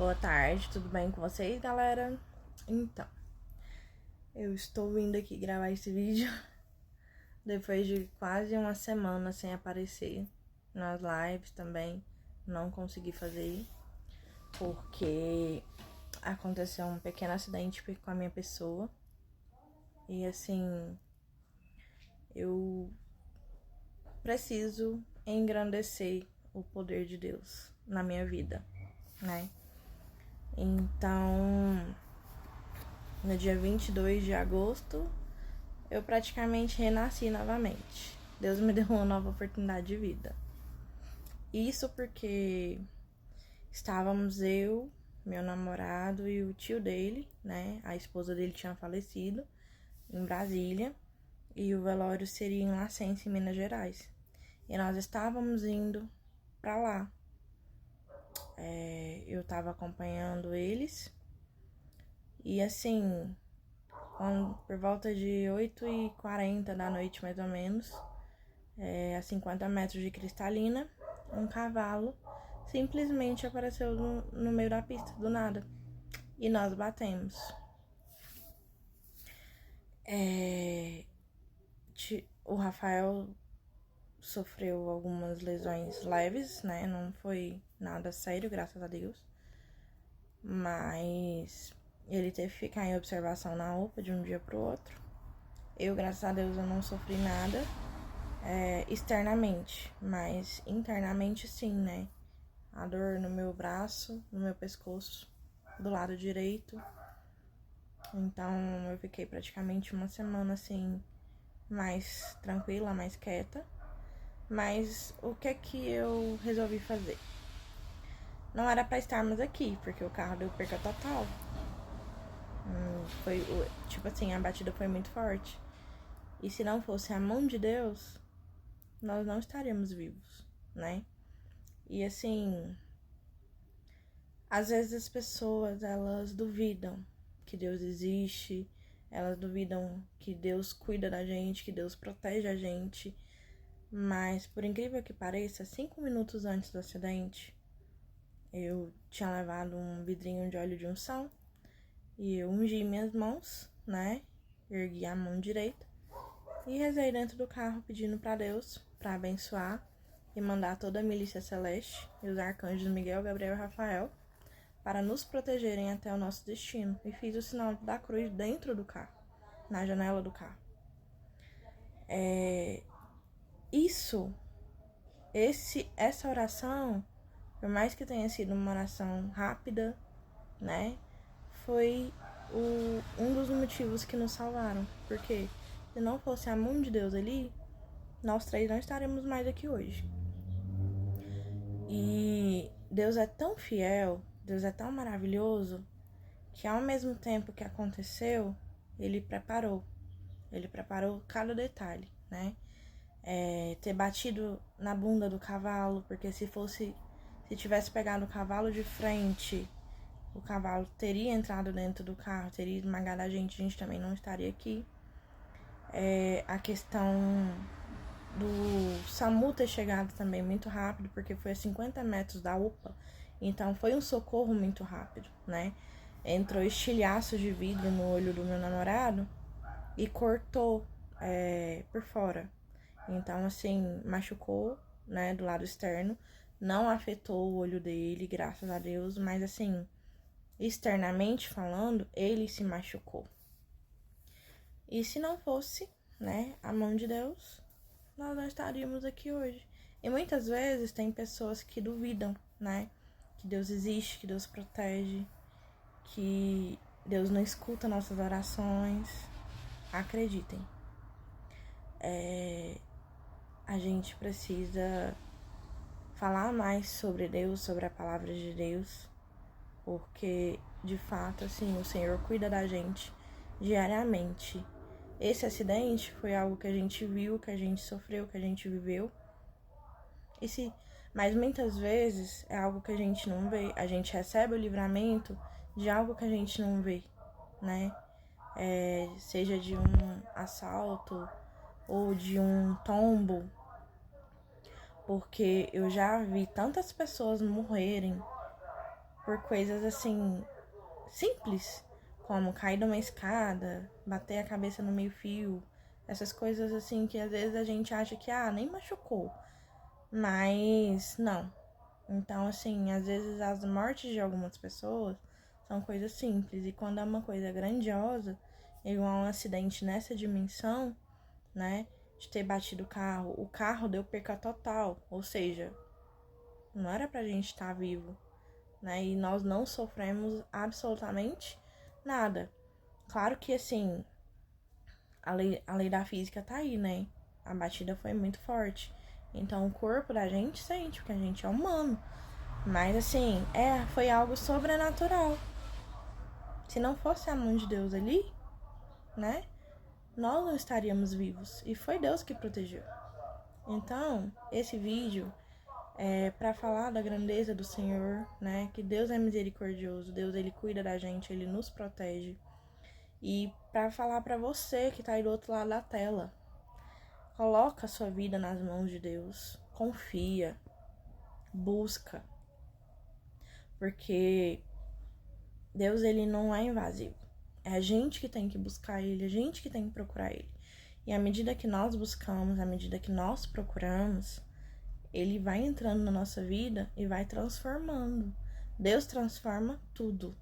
Boa tarde, tudo bem com vocês, galera? Então, eu estou vindo aqui gravar esse vídeo depois de quase uma semana sem aparecer nas lives também. Não consegui fazer porque aconteceu um pequeno acidente com a minha pessoa. E assim, eu preciso engrandecer o poder de Deus na minha vida, né? Então, no dia 22 de agosto, eu praticamente renasci novamente. Deus me deu uma nova oportunidade de vida. Isso porque estávamos eu, meu namorado e o tio dele, né? A esposa dele tinha falecido em Brasília e o velório seria em Lacense, em Minas Gerais. E nós estávamos indo pra lá. Eu tava acompanhando eles e assim, por volta de 8h40 da noite, mais ou menos, a 50 metros de Cristalina, um cavalo simplesmente apareceu no meio da pista, do nada. E nós batemos. O Rafael sofreu algumas lesões leves, né? Não foi nada sério, graças a Deus. Mas ele teve que ficar em observação na UPA de um dia pro outro. Eu, graças a Deus, eu não sofri nada externamente, mas internamente sim, né? A dor no meu braço, no meu pescoço, do lado direito. Então eu fiquei praticamente uma semana assim, mais tranquila, mais quieta. Mas o que é que eu resolvi fazer? Não era pra estarmos aqui, porque o carro deu perca total. Foi, tipo assim, a batida foi muito forte. E se não fosse a mão de Deus, nós não estaríamos vivos, né? E assim, às vezes as pessoas, elas duvidam que Deus existe, elas duvidam que Deus cuida da gente, que Deus protege a gente. Mas, por incrível que pareça, 5 minutos antes do acidente, eu tinha levado um vidrinho de óleo de unção e eu ungi minhas mãos, né? Ergui a mão direita e rezei dentro do carro pedindo para Deus para abençoar e mandar toda a milícia celeste e os arcanjos Miguel, Gabriel e Rafael para nos protegerem até o nosso destino. E fiz o sinal da cruz dentro do carro, na janela do carro. Essa oração, por mais que tenha sido uma oração rápida, né, foi um dos motivos que nos salvaram. Porque se não fosse a mão de Deus ali, nós três não estaremos mais aqui hoje. E Deus é tão fiel, Deus é tão maravilhoso, que ao mesmo tempo que aconteceu, Ele preparou cada detalhe, né? Ter batido na bunda do cavalo, porque se tivesse pegado o cavalo de frente, o cavalo teria entrado dentro do carro, teria esmagado a gente também não estaria aqui. A questão do SAMU ter chegado também muito rápido, porque foi a 50 metros da UPA, então foi um socorro muito rápido, né? Entrou estilhaço de vidro no olho do meu namorado e cortou por fora. Então, assim, machucou, né, do lado externo, não afetou o olho dele, graças a Deus, mas assim, externamente falando, ele se machucou. E se não fosse, né, a mão de Deus, nós não estaríamos aqui hoje. E muitas vezes tem pessoas que duvidam, né, que Deus existe, que Deus protege, que Deus não escuta nossas orações. Acreditem. A gente precisa falar mais sobre Deus, sobre a palavra de Deus, porque de fato, assim, o Senhor cuida da gente diariamente. Esse acidente foi algo que a gente viu, que a gente sofreu, que a gente viveu. Mas muitas vezes é algo que a gente não vê. A gente recebe o livramento de algo que a gente não vê, né? Seja de um assalto ou de um tombo. Porque eu já vi tantas pessoas morrerem por coisas assim simples, como cair de uma escada, bater a cabeça no meio-fio, essas coisas assim que às vezes a gente acha que nem machucou, mas não. Então, assim, às vezes as mortes de algumas pessoas são coisas simples, e quando é uma coisa grandiosa, igual um acidente nessa dimensão, né, de ter batido o carro deu perca total, ou seja, não era pra gente estar vivo, né, e nós não sofremos absolutamente nada. Claro que, assim, a lei da física tá aí, né, a batida foi muito forte, então o corpo da gente sente, porque a gente é humano. Mas assim, foi algo sobrenatural. Se não fosse a mão de Deus ali, né? Nós não estaríamos vivos. E foi Deus que protegeu. Então, esse vídeo é para falar da grandeza do Senhor, né? Que Deus é misericordioso, Deus ele cuida da gente, ele nos protege. E para falar para você que tá aí do outro lado da tela, coloca a sua vida nas mãos de Deus. Confia, busca. Porque Deus, ele não é invasivo. É a gente que tem que buscar ele, a gente que tem que procurar ele. E à medida que nós buscamos, à medida que nós procuramos, ele vai entrando na nossa vida e vai transformando. Deus transforma tudo.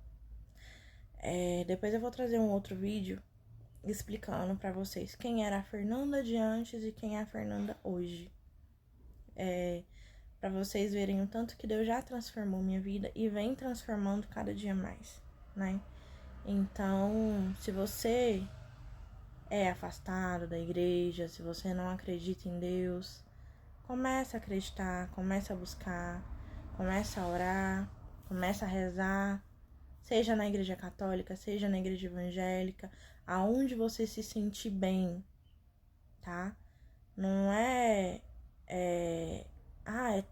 Depois eu vou trazer um outro vídeo explicando pra vocês quem era a Fernanda de antes e quem é a Fernanda hoje. Pra vocês verem o tanto que Deus já transformou minha vida e vem transformando cada dia mais, né? Então, se você é afastado da igreja, se você não acredita em Deus, comece a acreditar, comece a buscar, comece a orar, comece a rezar, seja na igreja católica, seja na igreja evangélica, aonde você se sentir bem, tá? Não é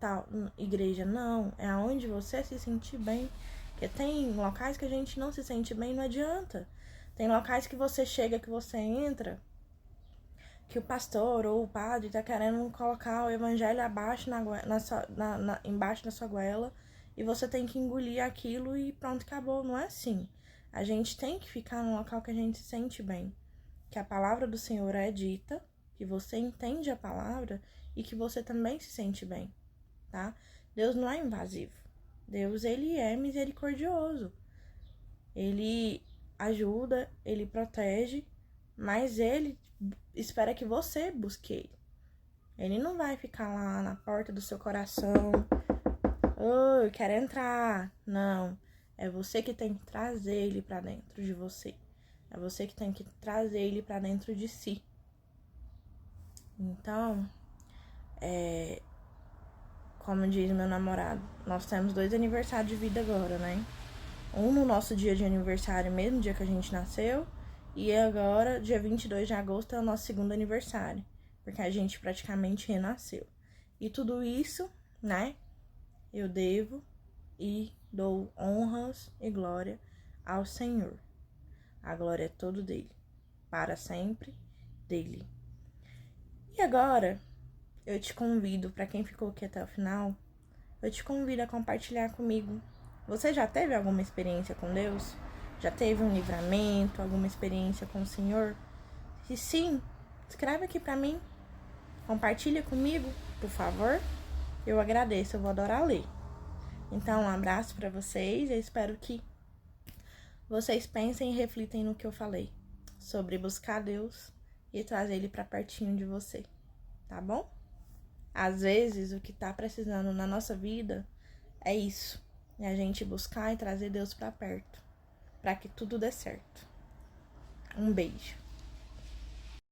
tal igreja, não, é aonde você se sentir bem. Porque tem locais que a gente não se sente bem, não adianta. Tem locais que você chega, que você entra, que o pastor ou o padre tá querendo colocar o evangelho abaixo embaixo da sua goela, e você tem que engolir aquilo e pronto, acabou. Não é assim. A gente tem que ficar num local que a gente se sente bem, que a palavra do Senhor é dita, que você entende a palavra e que você também se sente bem, tá? Deus não é invasivo. Deus, ele é misericordioso. Ele ajuda, ele protege, mas ele espera que você busque ele. Ele não vai ficar lá na porta do seu coração, eu quero entrar. Não, é você que tem que trazer ele pra dentro de você. É você que tem que trazer ele pra dentro de si. Então, como diz meu namorado, nós temos 2 aniversários de vida agora, né? Um no nosso dia de aniversário, mesmo dia que a gente nasceu, e agora, dia 22 de agosto, é o nosso 2º aniversário, porque a gente praticamente renasceu. E tudo isso, né, eu devo e dou honras e glória ao Senhor. A glória é todo dele, para sempre dele. E agora, eu te convido, para quem ficou aqui até o final, eu te convido a compartilhar comigo. Você já teve alguma experiência com Deus? Já teve um livramento, alguma experiência com o Senhor? Se sim, escreve aqui pra mim. Compartilha comigo, por favor. Eu agradeço, eu vou adorar ler. Então, um abraço pra vocês. Eu espero que vocês pensem e reflitem no que eu falei sobre buscar Deus e trazer Ele pra pertinho de você, tá bom? Às vezes, o que tá precisando na nossa vida é isso. É a gente buscar e trazer Deus pra perto, pra que tudo dê certo. Um beijo.